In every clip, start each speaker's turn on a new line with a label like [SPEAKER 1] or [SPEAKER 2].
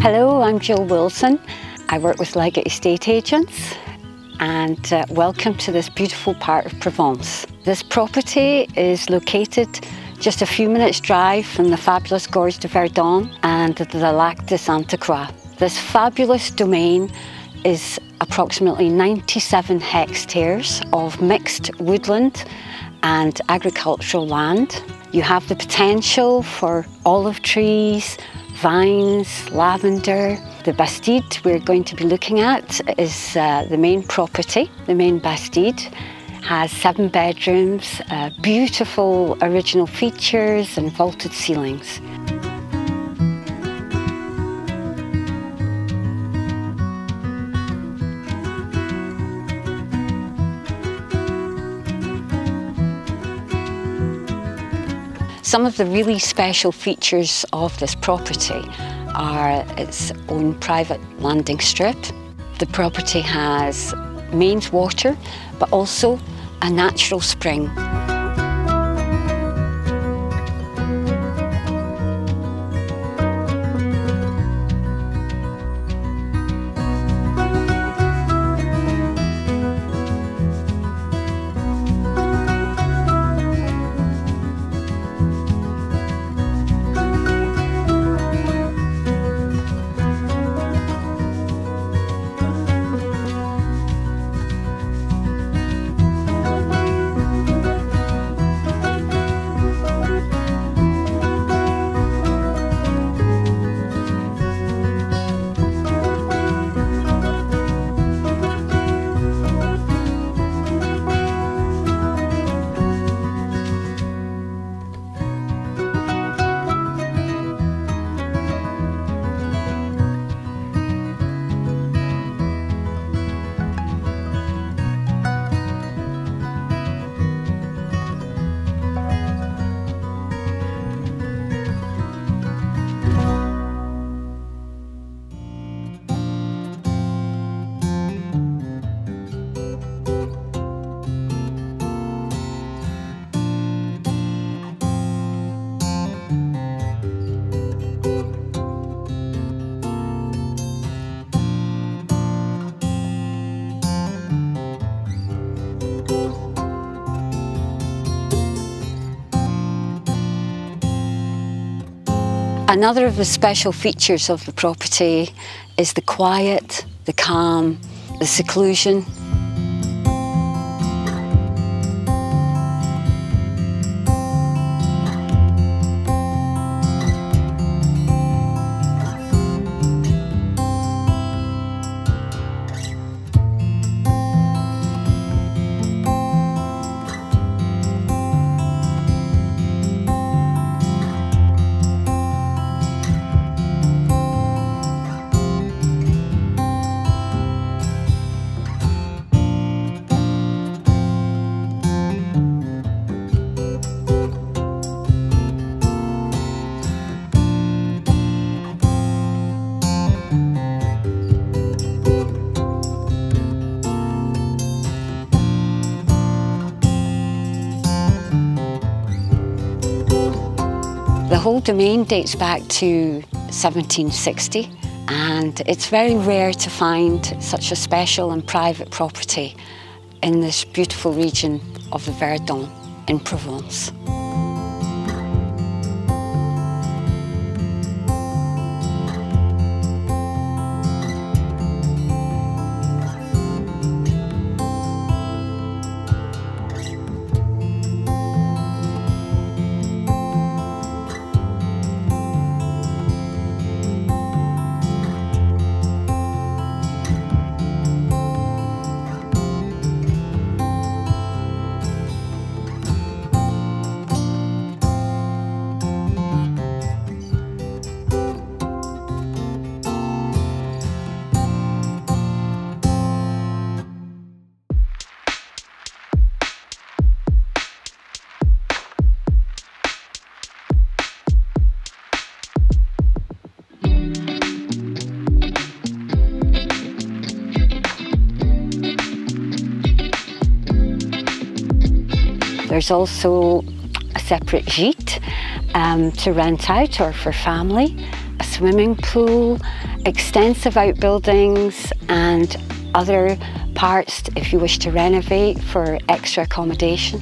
[SPEAKER 1] Hello, I'm Jill Wilson. I work with Leggett Estate Agents and welcome to this beautiful part of Provence. This property is located just a few minutes drive from the fabulous Gorge de Verdon and the Lac de Santa Croix. This fabulous domain is approximately 97 hectares of mixed woodland and agricultural land. You have the potential for olive trees, vines, lavender. The Bastide we're going to be looking at is the main property. The main Bastide has 7 bedrooms, beautiful original features and vaulted ceilings. Some of the really special features of this property are its own private landing strip. The property has mains water, but also a natural spring. Another of the special features of the property is the quiet, the calm, the seclusion. The whole domain dates back to 1760 and it's very rare to find such a special and private property in this beautiful region of the Verdon in Provence. There's also a separate gîte to rent out or for family, a swimming pool, extensive outbuildings and other parts if you wish to renovate for extra accommodation.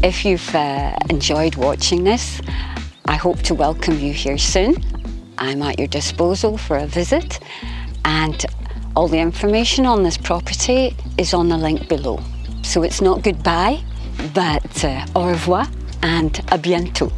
[SPEAKER 1] If you've enjoyed watching this, I hope to welcome you here soon. I'm at your disposal for a visit, and all the information on this property is on the link below. So it's not goodbye, but au revoir and à bientôt.